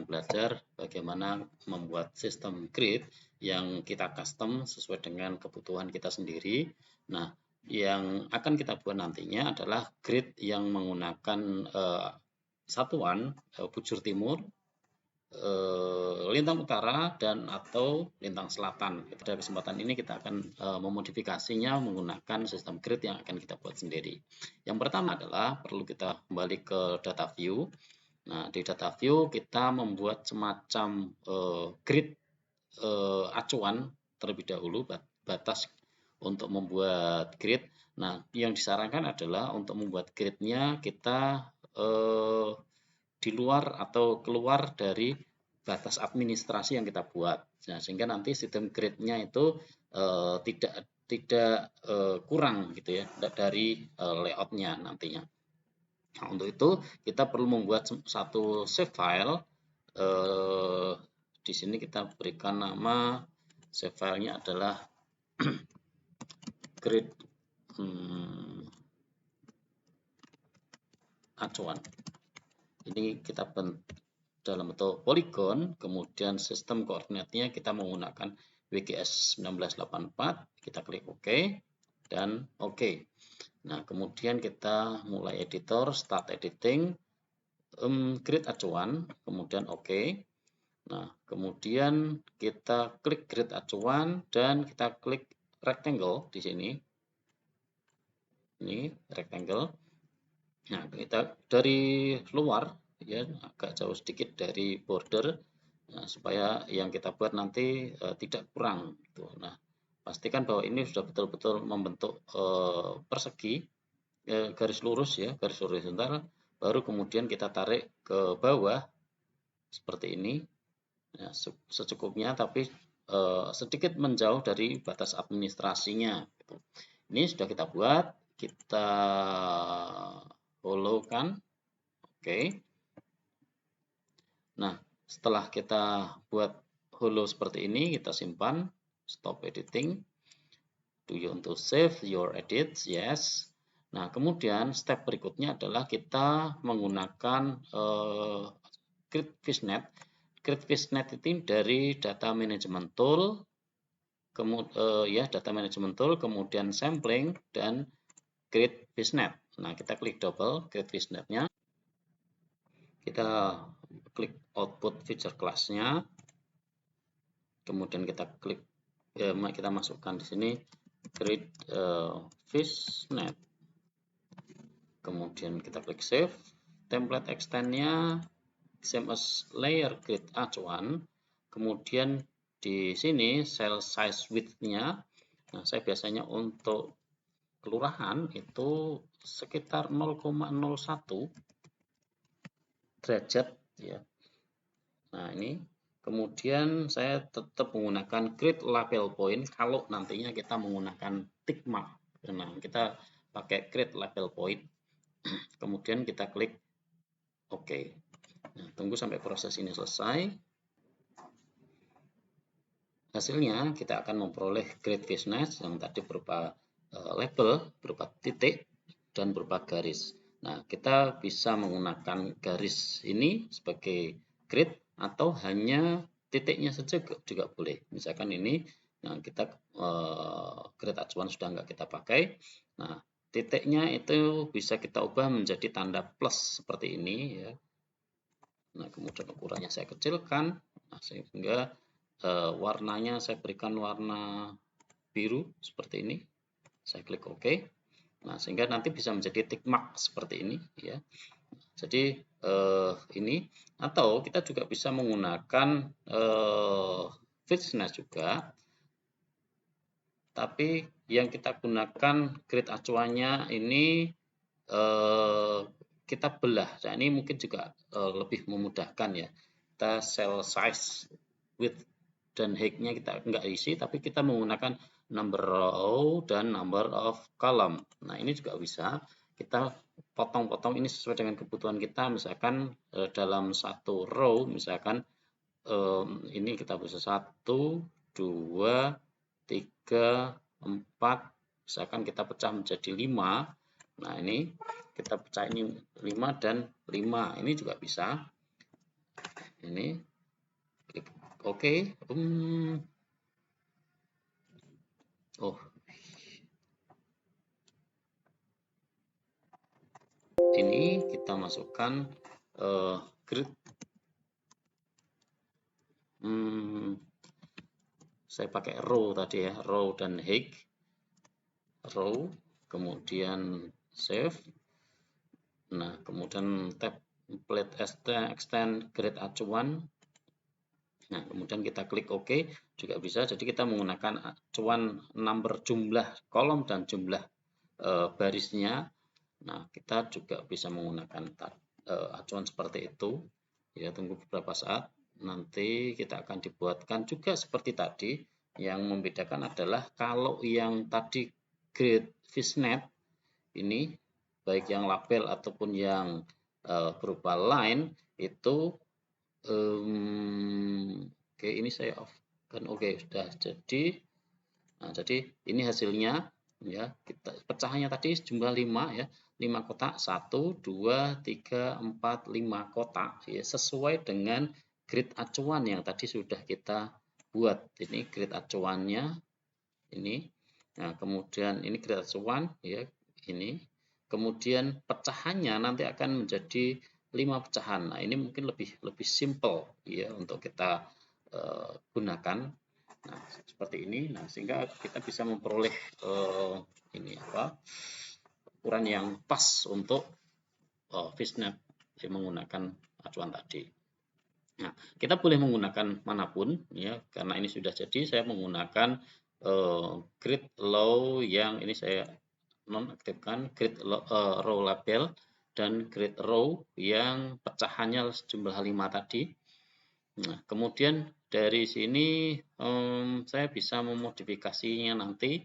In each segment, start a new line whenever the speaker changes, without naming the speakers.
belajar bagaimana membuat sistem grid yang kita custom sesuai dengan kebutuhan kita sendiri. Nah, yang akan kita buat nantinya adalah grid yang menggunakan satuan bujur timur, lintang utara, dan atau lintang selatan. Pada kesempatan ini kita akan memodifikasinya menggunakan sistem grid yang akan kita buat sendiri. Yang pertama adalah perlu kita kembali ke data view. Nah, di data view kita membuat semacam grid acuan terlebih dahulu, batas untuk membuat grid. Nah, yang disarankan adalah untuk membuat gridnya kita di luar atau keluar dari batas administrasi yang kita buat. Nah, sehingga nanti sistem grid-nya itu tidak kurang gitu ya dari layout-nya nantinya. Nah, untuk itu kita perlu membuat satu save file. Di sini kita berikan nama save filenya adalah grid acuan. Ini kita dalam bentuk poligon, kemudian sistem koordinatnya kita menggunakan WGS 1984, kita klik OK dan OK. Nah, kemudian kita mulai editor, start editing, grid acuan, kemudian OK. Nah, kemudian kita klik grid acuan dan kita klik rectangle di sini. Ini rectangle. Nah, kita dari luar ya agak jauh sedikit dari border, nah, supaya yang kita buat nanti tidak kurang gitu. Nah, pastikan bahwa ini sudah betul-betul membentuk persegi, garis lurus ya, garis horizontal, baru kemudian kita tarik ke bawah seperti ini ya, secukupnya, tapi sedikit menjauh dari batas administrasinya gitu. Ini sudah kita buat, kita follow kan. Oke. Nah, setelah kita buat hollow seperti ini, kita simpan, stop editing. Do you want to save your edits? Yes. Nah, kemudian step berikutnya adalah kita menggunakan grid fishnet. Grid fishnet itu dari data management tool, data management tool, kemudian sampling dan grid fishnet. Nah, kita klik double grid fishnetnya. Kita klik output feature class-nya, kemudian kita klik kita masukkan di sini grid fishnet, kemudian kita klik save. Template extend-nya same as layer grid acuan, kemudian di sini cell size width-nya, nah saya biasanya untuk kelurahan itu sekitar 0,01 derajat ya. Nah, ini kemudian saya tetap menggunakan grid label point kalau nantinya kita menggunakan tick mark. Nah, kita pakai grid label point. Kemudian kita klik OK. Nah, tunggu sampai proses ini selesai. Hasilnya kita akan memperoleh grid fishnet yang tadi berupa label, berupa titik dan berupa garis. Nah, kita bisa menggunakan garis ini sebagai grid atau hanya titiknya saja juga boleh. Misalkan ini, nah kita grid acuan sudah nggak kita pakai. Nah, titiknya itu bisa kita ubah menjadi tanda plus seperti ini ya. Nah, kemudian ukurannya saya kecilkan, nah, sehingga warnanya saya berikan warna biru seperti ini. Saya klik OK. Nah, sehingga nanti bisa menjadi tick mark seperti ini ya. Jadi ini, atau kita juga bisa menggunakan fishnet juga, tapi yang kita gunakan grid acuannya ini kita belah. Nah, ini mungkin juga lebih memudahkan ya. Kita cell size width dan height-nya kita nggak isi, tapi kita menggunakan number row dan number of column. Nah, ini juga bisa kita potong-potong ini sesuai dengan kebutuhan kita. Misalkan dalam satu row, misalkan ini kita bisa 1, 2, 3, 4, misalkan kita pecah menjadi 5. Nah, ini kita pecah ini 5 dan 5, ini juga bisa. Ini klik OK. Oh, ini kita masukkan grid. Saya pakai row tadi ya, row dan height. Row, kemudian save. Nah, kemudian tab template extend grid acuan. Nah, kemudian kita klik OK juga bisa. Jadi kita menggunakan acuan number jumlah kolom dan jumlah barisnya. Nah, kita juga bisa menggunakan acuan seperti itu. Ya, tunggu beberapa saat. Nanti kita akan dibuatkan juga seperti tadi. Yang membedakan adalah kalau yang tadi grid fishnet ini, baik yang label ataupun yang berupa line itu oke, ini saya off kan. Oke, sudah jadi. Nah, jadi ini hasilnya ya. Kita pecahannya tadi jumlah 5 ya, 5 kotak, 1 2 3 4 5 kotak ya, sesuai dengan grid acuan yang tadi sudah kita buat. Ini grid acuannya ini. Nah, kemudian ini grid acuan ya, ini. Kemudian pecahannya nanti akan menjadi 5 pecahan. Nah, ini mungkin lebih simple ya untuk kita gunakan. Nah, seperti ini. Nah, sehingga kita bisa memperoleh ini ukuran yang pas untuk fishnet yang menggunakan acuan tadi. Nah, kita boleh menggunakan manapun ya, karena ini sudah jadi. Saya menggunakan grid low yang ini saya nonaktifkan, grid row label dan grid row yang pecahannya jumlah 5 tadi. Nah, kemudian dari sini saya bisa memodifikasinya nanti.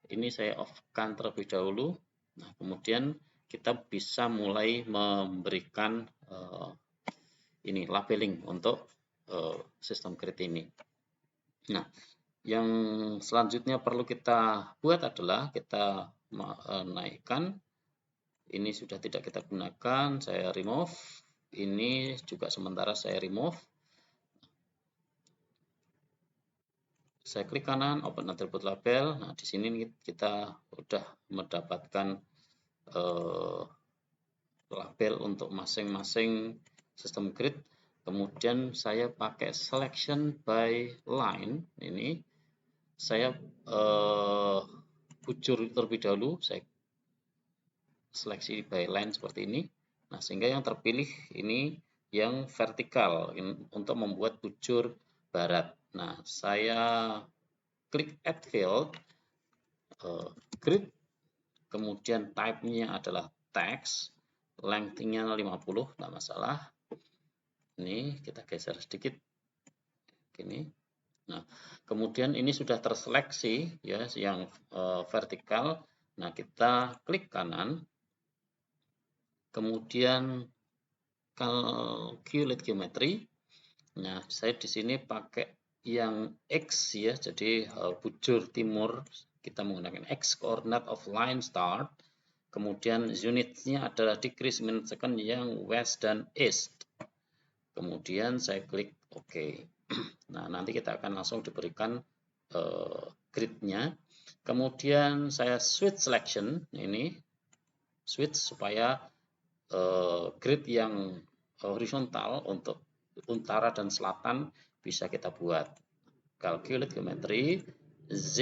Ini saya off-kan terlebih dahulu. Nah, kemudian kita bisa mulai memberikan ini labeling untuk sistem grid ini. Nah, yang selanjutnya perlu kita buat adalah kita naikkan. Ini sudah tidak kita gunakan, saya remove. Ini juga sementara saya remove. Saya klik kanan, open attribute label. Nah, di sini kita sudah mendapatkan label untuk masing-masing sistem grid. Kemudian saya pakai selection by line. Ini saya bujur terlebih dahulu. Saya seleksi by line seperti ini. Nah, sehingga yang terpilih ini yang vertikal untuk membuat bujur barat. Nah, saya klik add field, grid, kemudian type-nya adalah text, length-nya 50, tidak masalah. Ini kita geser sedikit, gini. Nah, kemudian ini sudah terseleksi ya, yang vertikal. Nah, kita klik kanan, kemudian calculate geometry. Nah, saya di sini pakai yang X ya, jadi bujur timur kita menggunakan X coordinate of line start. Kemudian unitnya adalah decrease minute second yang west dan east. Kemudian saya klik OK. Nah, nanti kita akan langsung diberikan gridnya. Kemudian saya switch selection, ini switch supaya grid yang horizontal untuk utara dan selatan bisa kita buat. Calculate geometry, Z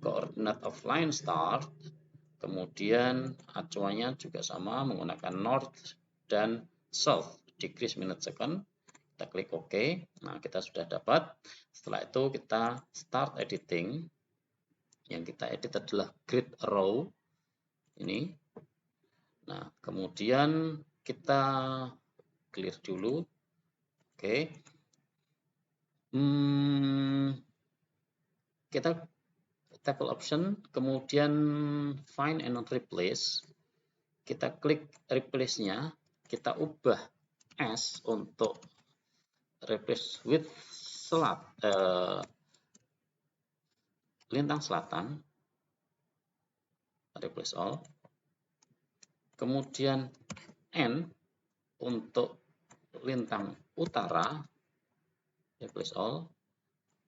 coordinate of line start, kemudian acuannya juga sama menggunakan north dan south, decrease minute second. Kita klik OK. Nah, kita sudah dapat. Setelah itu kita start editing. Yang kita edit adalah grid row ini. Nah, kemudian kita clear dulu. Oke. Kita table option, kemudian find and replace. Kita klik replace-nya, kita ubah as untuk replace with lintang selatan, replace all. Kemudian N untuk lintang utara, replace all,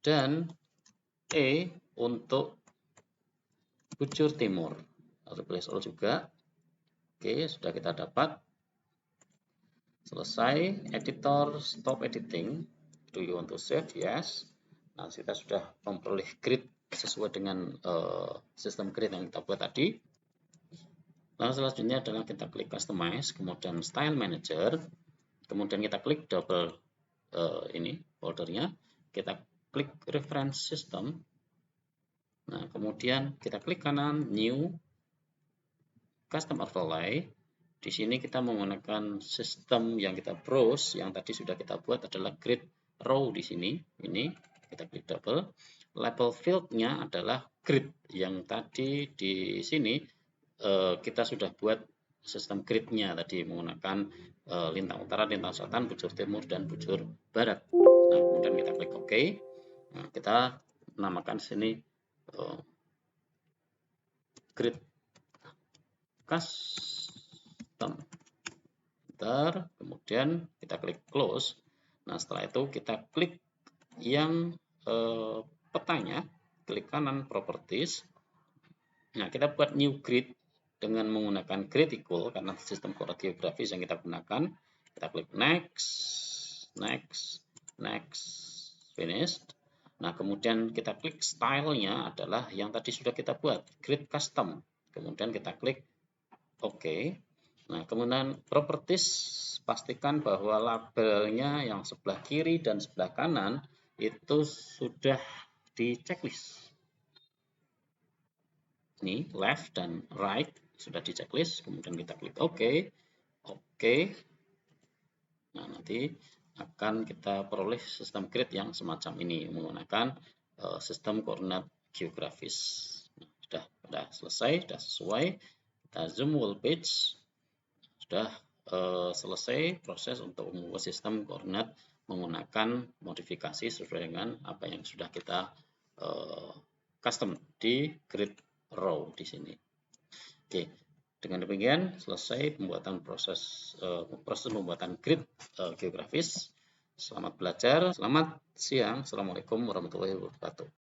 dan E untuk bujur timur, replace all juga. Oke, sudah kita dapat. Selesai. Editor, stop editing. Do you want to save? Yes. Nah, kita sudah memperoleh grid sesuai dengan sistem grid yang kita buat tadi. Lalu selanjutnya adalah kita klik customize, kemudian style manager, kemudian kita klik double ini foldernya, kita klik reference system. Nah, kemudian kita klik kanan new custom overlay. Di sini kita menggunakan sistem yang kita browse, yang tadi sudah kita buat adalah grid row di sini. Ini kita klik double. Label field-nya adalah grid yang tadi di sini kita sudah buat sistem grid-nya tadi menggunakan lintang utara, lintang selatan, bujur timur, dan bujur barat. Nah, kemudian kita klik OK. Nah, kita namakan sini grid custom. Enter, kemudian kita klik close. Nah, setelah itu kita klik yang petanya, klik kanan properties. Nah, kita buat new grid dengan menggunakan grid equal karena sistem koordinat geografis yang kita gunakan. Kita klik next, next, next, finished. Nah, kemudian kita klik stylenya adalah yang tadi sudah kita buat, grid custom. Kemudian kita klik OK. Nah, kemudian properties, pastikan bahwa labelnya yang sebelah kiri dan sebelah kanan itu sudah di checklist. Ini left dan right sudah di checklist, kemudian kita klik OK. OK. Nah, nanti akan kita peroleh sistem grid yang semacam ini menggunakan sistem koordinat geografis. Nah, sudah selesai, sudah sesuai. Kita zoom whole page. Sudah selesai proses untuk membuat sistem koordinat menggunakan modifikasi sesuai dengan apa yang sudah kita custom di grid row di sini. Oke, dengan demikian selesai pembuatan proses pembuatan grid geografis. Selamat belajar, selamat siang. Assalamualaikum warahmatullahi wabarakatuh.